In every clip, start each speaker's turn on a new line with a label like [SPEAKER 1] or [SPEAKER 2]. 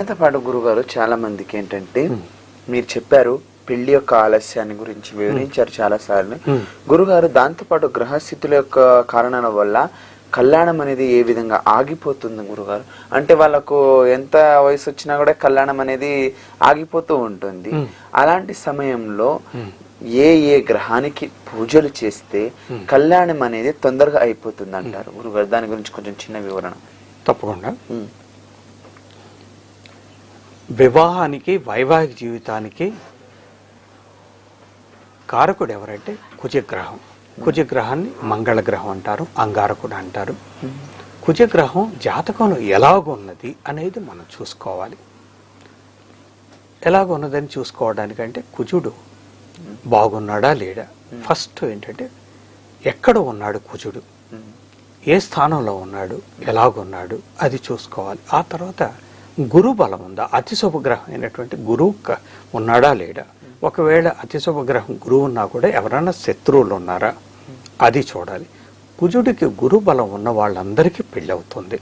[SPEAKER 1] దాంతో పాటు గురుగారు చాలా మందికి ఏంటంటే మీరు చెప్పారు పెళ్లి యొక్క ఆలస్యాన్ని గురించి వివరించారు చాలా సార్లు గురుగారు. దాంతో పాటు గ్రహస్థితుల యొక్క కారణాల వల్ల కళ్యాణం అనేది ఏ విధంగా ఆగిపోతుంది గురుగారు? అంటే వాళ్ళకు ఎంత వయసు వచ్చినా కూడా కళ్యాణం అనేది ఆగిపోతూ ఉంటుంది. అలాంటి సమయంలో ఏ గ్రహానికి పూజలు చేస్తే కళ్యాణం అనేది తొందరగా అయిపోతుంది అంటారు గురుగారు? దాని గురించి కొంచెం చిన్న వివరణ.
[SPEAKER 2] తప్పకుండా. వివాహానికి వైవాహిక జీవితానికి కారకుడు ఎవరంటే కుజగ్రహం. కుజగ్రహాన్ని మంగళగ్రహం అంటారు, అంగారకుడు అంటారు. కుజగ్రహం జాతకంలో ఎలాగున్నది అనేది మనం చూసుకోవాలి. ఎలాగున్నదని చూసుకోవడానికంటే కుజుడు బాగున్నాడా లేడా, ఫస్ట్ ఏంటంటే ఎక్కడ ఉన్నాడు కుజుడు, ఏ స్థానంలో ఉన్నాడు, ఎలాగున్నాడు అది చూసుకోవాలి. ఆ తర్వాత గురు బలం ఉందా, అతి శుభగ్రహం అయినటువంటి గురువు ఉన్నాడా లేడా. ఒకవేళ అతి శుభగ్రహం గురువు ఉన్నా కూడా ఎవరైనా శత్రువులు ఉన్నారా అది చూడాలి. కుజుడికి గురు బలం ఉన్న వాళ్ళందరికీ పెళ్ళి అవుతుంది.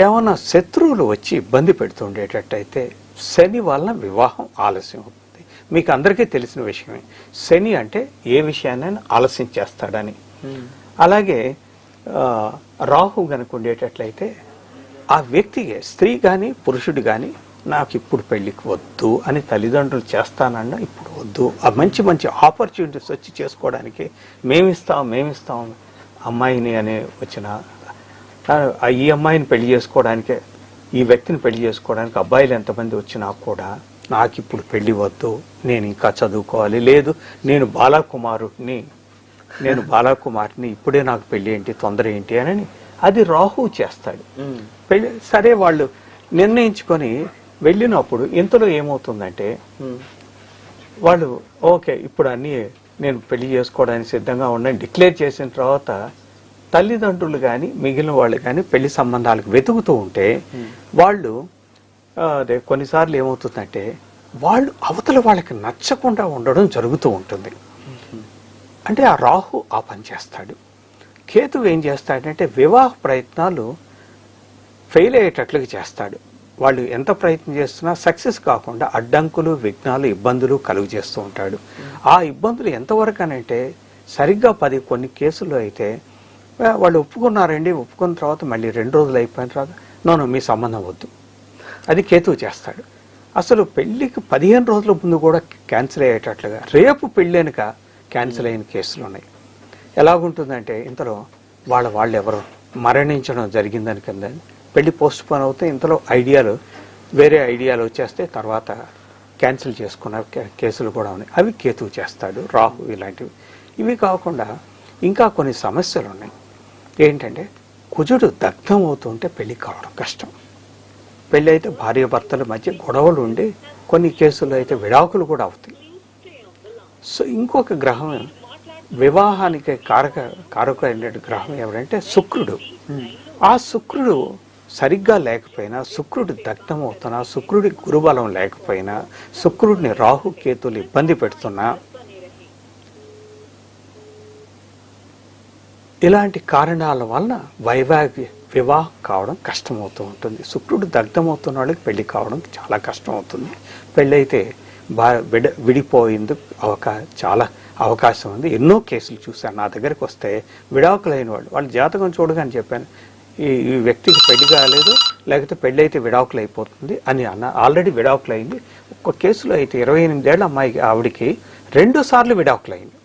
[SPEAKER 2] ఏమైనా శత్రువులు వచ్చి ఇబ్బంది పెడుతుండేటట్టయితే శని వలన వివాహం ఆలస్యం అవుతుంది. మీకు అందరికీ తెలిసిన విషయమే, శని అంటే ఏ విషయాన్ని ఆలస్యం చేస్తాడని. అలాగే రాహు కనుక ఉండేటట్లయితే ఆ వ్యక్తికి స్త్రీ కానీ పురుషుడు కానీ నాకు ఇప్పుడు పెళ్లికి వద్దు అని తల్లిదండ్రులు చేస్తానన్నా ఇప్పుడు వద్దు, ఆ మంచి మంచి ఆపర్చునిటీస్ వచ్చి చేసుకోవడానికి మేమిస్తాం అమ్మాయిని అని వచ్చిన ఈ అమ్మాయిని పెళ్లి చేసుకోవడానికే, ఈ వ్యక్తిని పెళ్లి చేసుకోవడానికి అబ్బాయిలు ఎంతమంది వచ్చినా కూడా నాకు ఇప్పుడు పెళ్లి వద్దు, నేను ఇంకా చదువుకోవాలి, లేదు నేను బాలకుమారుని ఇప్పుడే నాకు పెళ్లి ఏంటి, తొందర ఏంటి అని అది రాహు చేస్తాడు. పెళ్లి సరే వాళ్ళు నిర్ణయించుకొని వెళ్ళినప్పుడు ఇంతలో ఏమవుతుందంటే వాళ్ళు ఓకే ఇప్పుడు అన్నీ నేను పెళ్లి చేసుకోవడానికి సిద్ధంగా ఉన్నాను డిక్లేర్ చేసిన తర్వాత తల్లిదండ్రులు కానీ మిగిలిన వాళ్ళు కానీ పెళ్లి సంబంధాలకు వెతుకుతూ ఉంటే వాళ్ళు అదే కొన్నిసార్లు ఏమవుతుందంటే వాళ్ళు అవతల వాళ్ళకి నచ్చకుండా ఉండడం జరుగుతూ ఉంటుంది. అంటే ఆ రాహు ఆ పని చేస్తాడు. కేతువు ఏం చేస్తాడంటే వివాహ ప్రయత్నాలు ఫెయిల్ అయ్యేటట్లుగా చేస్తాడు. వాళ్ళు ఎంత ప్రయత్నం చేస్తున్నా సక్సెస్ కాకుండా అడ్డంకులు, విఘ్నాలు, ఇబ్బందులు కలుగు చేస్తూ ఉంటాడు. ఆ ఇబ్బందులు ఎంతవరకు అనంటే సరిగ్గా కొన్ని కేసుల్లో అయితే వాళ్ళు ఒప్పుకున్నారండి, ఒప్పుకున్న తర్వాత మళ్ళీ 2 రోజులు అయిపోయిన తర్వాత నో మీ సంబంధం వద్దు, అది కేతువు చేస్తాడు. అసలు పెళ్లికి 15 రోజుల ముందు కూడా క్యాన్సిల్ అయ్యేటట్లుగా రేపు పెళ్ళేనుక క్యాన్సిల్ అయిన కేసులు ఉన్నాయి. ఎలాగుంటుందంటే ఇంతలో వాళ్ళు ఎవరు మరణించడం జరిగిందని కింద పెళ్లి పోస్ట్ పోన్ అవుతే ఇంతలో వేరే ఐడియాలు వచ్చేస్తే తర్వాత క్యాన్సిల్ చేసుకున్న కేసులు కూడా ఉన్నాయి. అవి కేతువు చేస్తాడు, రాహు ఇలాంటివి. ఇవి కాకుండా ఇంకా కొన్ని సమస్యలు ఉన్నాయి. ఏంటంటే కుజుడు దగ్ధం అవుతుంటే పెళ్లి కావడం కష్టం. పెళ్ళి అయితే భార్యాభర్తల మధ్య గొడవలు ఉండి కొన్ని కేసుల్లో అయితే విడాకులు కూడా అవుతాయి. సో ఇంకొక గ్రహం వివాహానికి కారకమైన గ్రహం ఎవరంటే శుక్రుడు. ఆ శుక్రుడు సరిగ్గా లేకపోయినా, శుక్రుడు దగ్ధం అవుతున్నా, శుక్రుడి గురుబలం లేకపోయినా, శుక్రుడిని రాహు కేతులు ఇబ్బంది పెడుతున్నా, ఇలాంటి కారణాల వలన వైవాహిక వివాహం కావడం కష్టమవుతూ ఉంటుంది. శుక్రుడు దగ్ధమవుతున్న వాళ్ళకి పెళ్లి కావడం చాలా కష్టం అవుతుంది. పెళ్ళైతే విడిపోయేందుకు చాలా అవకాశం ఉంది. ఎన్నో కేసులు చూశాను. నా దగ్గరికి వస్తే విడాకులైన వాళ్ళు జాతకం చూడగానే చెప్పాను, ఈ వ్యక్తికి పెళ్లి కాలేదు, లేకపోతే పెళ్లి అయితే విడాకులు అయిపోతుంది అని ఆల్రెడీ విడాకులు అయింది. ఒక కేసులో అయితే 28 ఏళ్ల అమ్మాయికి ఆవిడికి 2 సార్లు విడాకులు అయింది.